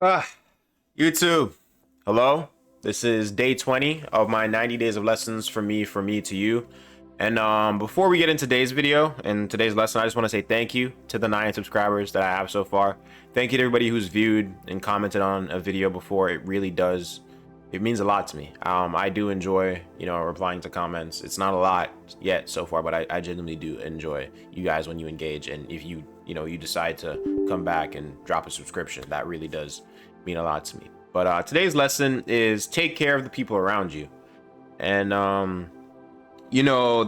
Ah, YouTube, hello. This is day 20 of my 90 days of lessons from me to you. And before we get into today's video and today's lesson, I just want to say thank you to the 9 subscribers that I have so far. Thank you to everybody who's viewed and commented on a video before. It really does. It means a lot to me. I do enjoy, replying to comments. It's not a lot yet so far, but I genuinely do enjoy you guys when you engage. And if you decide to come back and drop a subscription, that really does mean a lot to me. But today's lesson is take care of the people around you. And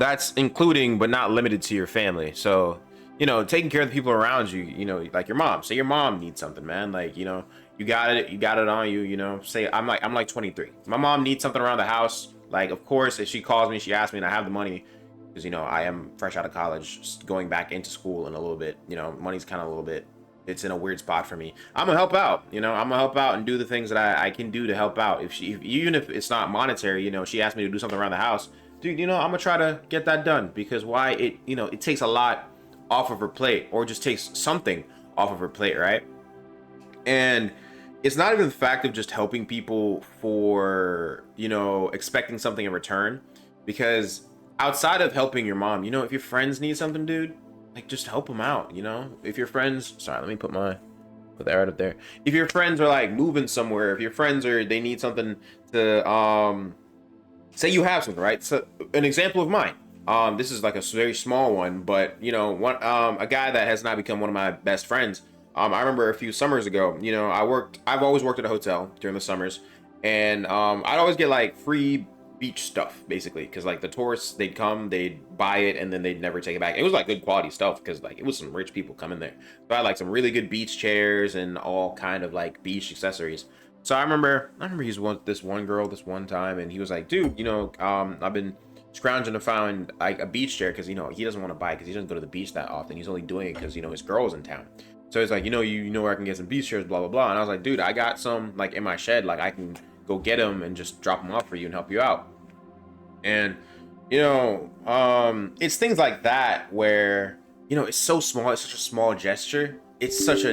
that's including but not limited to your family. So taking care of the people around you, like your mom. Say your mom needs something, man. Like, you got it on you. Say I'm like 23, my mom needs something around the house. Like, of course, if she calls me, she asks me and I have the money, because I am fresh out of college, going back into school in a little bit. Money's kind of a little bit, it's in a weird spot for me. I'm gonna help out. I'm gonna help out and do the things that I can do to help out. Even if it's not monetary, she asked me to do something around the house, dude, I'm gonna try to get that done. Because why? It takes a lot off of her plate, or just takes something off of her plate, right? And it's not even the fact of just helping people for expecting something in return. Because outside of helping your mom, if your friends need something, dude, like, just help them out. If your friends, sorry, let me put that right up there. If your friends are like moving somewhere, if your friends they need something to say you have something, right? So an example of mine, this is like a very small one, but a guy that has now become one of my best friends. I remember a few summers ago, I've always worked at a hotel during the summers, and I'd always get like free beach stuff, basically, because like the tourists, they'd come, they'd buy it, and then they'd never take it back. It was like good quality stuff, because like it was some rich people coming there. So I had like some really good beach chairs and all kind of like beach accessories. So I remember he was this one girl this one time, and he was like, dude, I've been scrounging to find like a beach chair, because he doesn't want to buy it because he doesn't go to the beach that often. He's only doing it because his girl's in town. So he's like, you know where I can get some beach chairs, blah blah blah. And I was like, dude, I got some like in my shed, like I can go get them and just drop them off for you and help you out. And it's things like that where it's so small, it's such a small gesture, it's such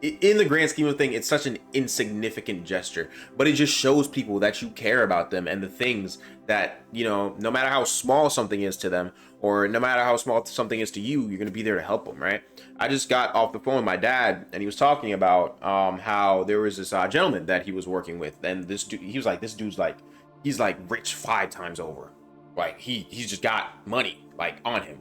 in the grand scheme of thing, it's such an insignificant gesture, but it just shows people that you care about them, and the things that no matter how small something is to them, or no matter how small something is to you, you're gonna be there to help them, right? I just got off the phone with my dad, and he was talking about how there was this gentleman that he was working with, and this dude, he was like, this dude's like, he's like rich 5 times over, like he's just got money like on him.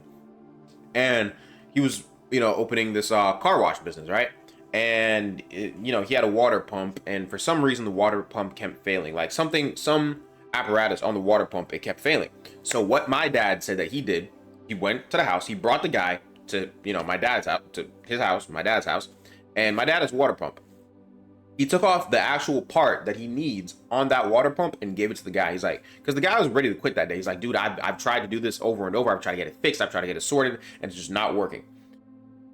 And he was opening this car wash business, right? And he had a water pump, and for some reason the water pump kept failing, like some apparatus on the water pump, it kept failing. So what my dad said that he did, he went to the house, he brought the guy to my dad's house, to his house, my dad's house, and my dad has a water pump. He took off the actual part that he needs on that water pump and gave it to the guy. He's like, because the guy was ready to quit that day. He's like, dude, I've tried to do this over and over. I've tried to get it fixed. I've tried to get it sorted, and it's just not working.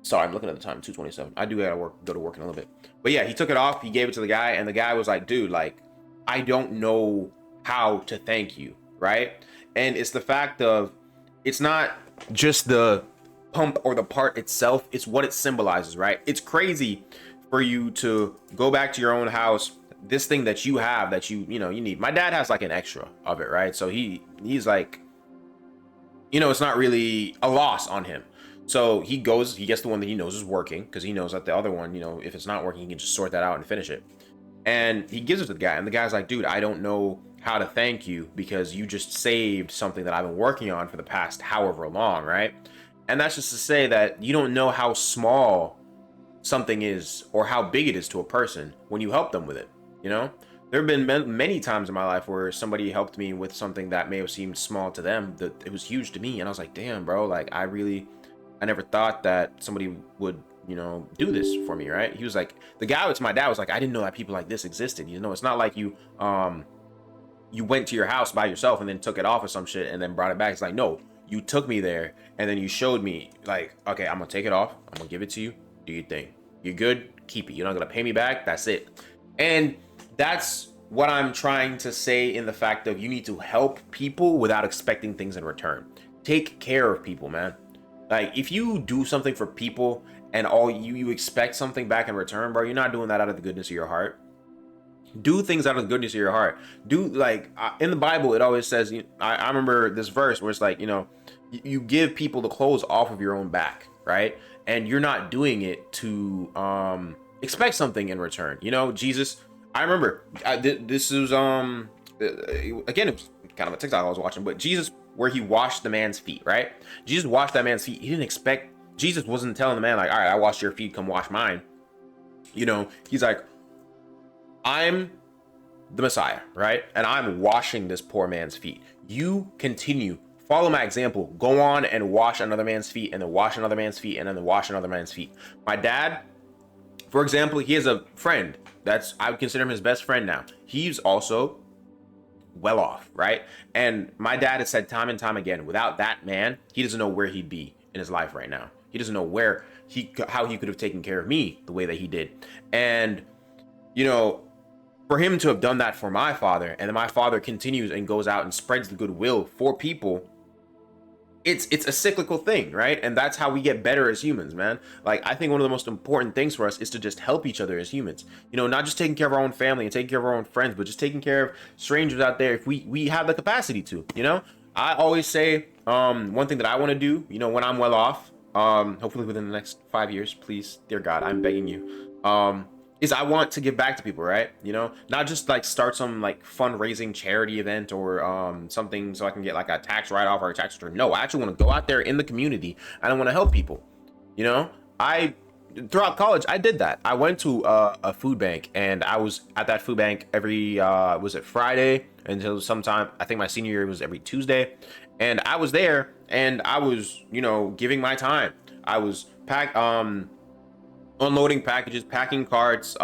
Sorry, I'm looking at the time, 2:27. I do gotta go to work in a little bit. But yeah, he took it off, he gave it to the guy, and the guy was like, dude, like, I don't know how to thank you, right? And it's the fact of, it's not just the pump or the part itself, it's what it symbolizes, right? It's crazy for you to go back to your own house, this thing that you have that you need. My dad has like an extra of it, right? So he's like, it's not really a loss on him. So he gets the one that he knows is working, because he knows that the other one, if it's not working, he can just sort that out and finish it. And he gives it to the guy, and the guy's like, dude, I don't know how to thank you, because you just saved something that I've been working on for the past however long, right? And that's just to say that you don't know how small something is or how big it is to a person when you help them with it. There have been many times in my life where somebody helped me with something that may have seemed small to them, that it was huge to me, and I was like, damn, bro, like I never thought that somebody would do this for me, right? He was like, the guy with my dad was like, I didn't know that people like this existed. It's not like you went to your house by yourself and then took it off or some shit and then brought it back. It's like, no, you took me there and then you showed me, like, okay, I'm gonna take it off, I'm gonna give it to you, do your thing, you're good, keep it, you're not gonna pay me back, that's it. And that's what I'm trying to say, in the fact of, you need to help people without expecting things in return. Take care of people, man. Like, if you do something for people and all you expect something back in return, bro, you're not doing that out of the goodness of your heart. Do things out of the goodness of your heart. Do like in the Bible, it always says, I remember this verse where it's like, you give people the clothes off of your own back, right? And you're not doing it to expect something in return. Jesus, I remember this was again, it was kind of a TikTok I was watching, but Jesus, where he washed the man's feet, right? Jesus washed that man's feet. He didn't expect, Jesus wasn't telling the man like, all right, I washed your feet, come wash mine. He's like, I'm the Messiah, right? And I'm washing this poor man's feet. You continue, follow my example, go on and wash another man's feet, and then wash another man's feet, and then wash another man's feet. My dad, for example, he has a friend I would consider him his best friend now. He's also well off, right? And my dad has said time and time again, without that man, he doesn't know where he'd be in his life right now. He doesn't know how he could have taken care of me the way that he did. And for him to have done that for my father, and then my father continues and goes out and spreads the goodwill for people, it's a cyclical thing, right? And that's how we get better as humans, man. Like, I think one of the most important things for us is to just help each other as humans. Not just taking care of our own family and taking care of our own friends, but just taking care of strangers out there if we have the capacity to. I always say one thing that I want to do, when I'm well off, hopefully within the next 5 years, please, dear God, I'm begging you, is I want to give back to people, right? Not just like start some like fundraising charity event or something so I can get like a tax write-off or a tax return. No, I actually want to go out there in the community and I want to help people. Throughout college, I did that. I went to a food bank, and I was at that food bank every was it Friday until sometime, I think my senior year was every Tuesday, and I was there and I was giving my time. I was unloading packages, packing carts,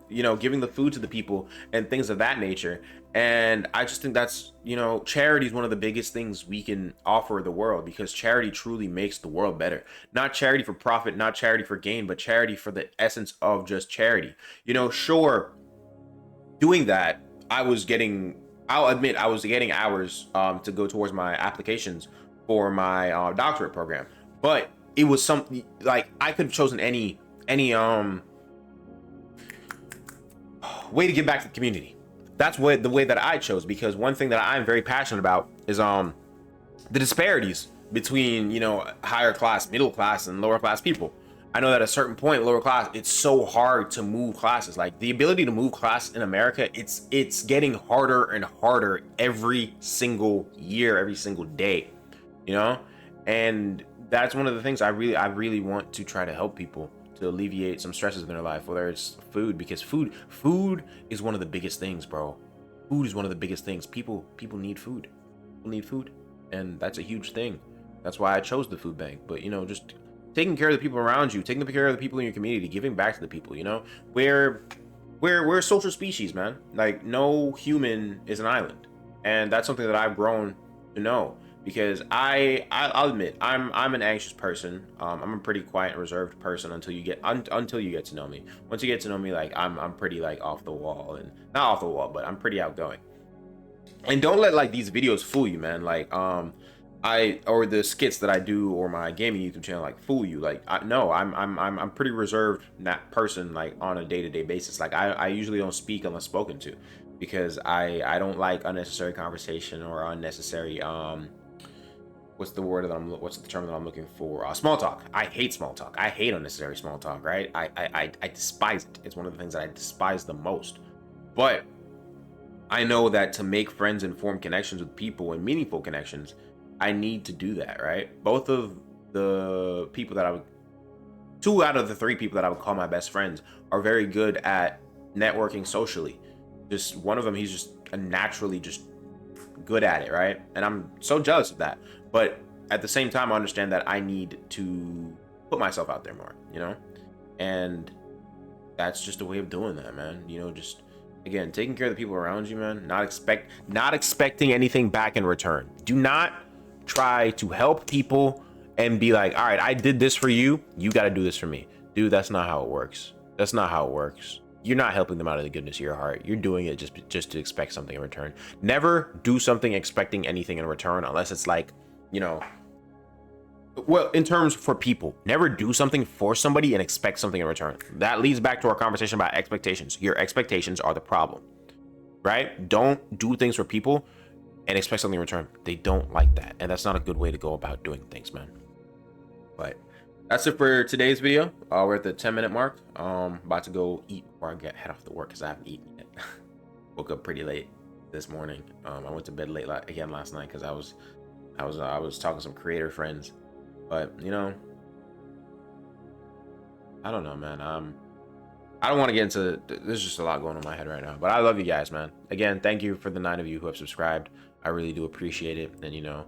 giving the food to the people and things of that nature. And I just think that's, charity is one of the biggest things we can offer the world, because charity truly makes the world better. Not charity for profit, not charity for gain, but charity for the essence of just charity. Sure, doing that, I'll admit I was getting hours to go towards my applications for my doctorate program, but it was something like I could have chosen any way to give back to the community. That's the way that I chose, because one thing that I'm very passionate about is the disparities between higher class, middle class, and lower class people. I know that at a certain point, lower class, it's so hard to move classes. Like, the ability to move class in America, it's getting harder and harder every single year, every single day, and that's one of the things I really want to try to help people to alleviate some stresses in their life, whether it's food, because food is one of the biggest things, bro. Food is one of the biggest things. People need food. People need food, and that's a huge thing. That's why I chose the food bank. But just taking care of the people around you, taking care of the people in your community, giving back to the people. We're a social species, man. Like, no human is an island, and that's something that I've grown to know. Because I'll admit, I'm an anxious person. I'm a pretty quiet and reserved person until you get to know me. Once you get to know me, like, I'm pretty like off the wall, and not off the wall, but I'm pretty outgoing. And don't let like these videos fool you, man. Like or the skits that I do, or my gaming YouTube channel, like, fool you. Like, I'm pretty reserved that person, like, on a day-to-day basis. Like, I usually don't speak unless spoken to, because I don't like unnecessary conversation or unnecessary what's the term that I'm looking for? Small talk. I hate small talk. I hate unnecessary small talk, right? I despise it. It's one of the things that I despise the most. But I know that to make friends and form connections with people, and meaningful connections, I need to do that, right? Both of the people that 2 out of the 3 people that I would call my best friends are very good at networking socially. Just one of them, he's just naturally just good at it, right? And I'm so jealous of that. But at the same time, I understand that I need to put myself out there more, and that's just a way of doing that, man. Just, again, taking care of the people around you, man. Not expecting anything back in return. Do not try to help people and be like, all right, I did this for you, you got to do this for me. Dude, that's not how it works. That's not how it works. You're not helping them out of the goodness of your heart. You're doing it just to expect something in return. Never do something expecting anything in return, unless it's like, Well, in terms for people, never do something for somebody and expect something in return. That leads back to our conversation about expectations. Your expectations are the problem, right? Don't do things for people and expect something in return. They don't like that, and that's not a good way to go about doing things, man. But that's it for today's video. We're at the 10-minute mark. About to go eat before I head off to work because I haven't eaten yet. Woke up pretty late this morning. I went to bed late again last night because I was talking to some creator friends. But you know, I don't know, man. I don't want to get into. There's just a lot going on in my head right now. But I love you guys, man. Again, thank you for the 9 of you who have subscribed. I really do appreciate it. And you know,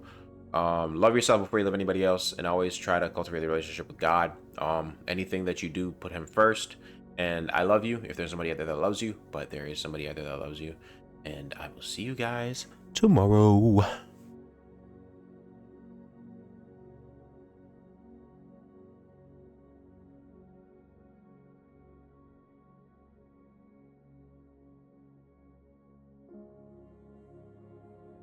love yourself before you love anybody else, and always try to cultivate the relationship with God. Anything that you do, put Him first. And I love you. If there's somebody out there that loves you, but there is somebody out there that loves you. And I will see you guys tomorrow.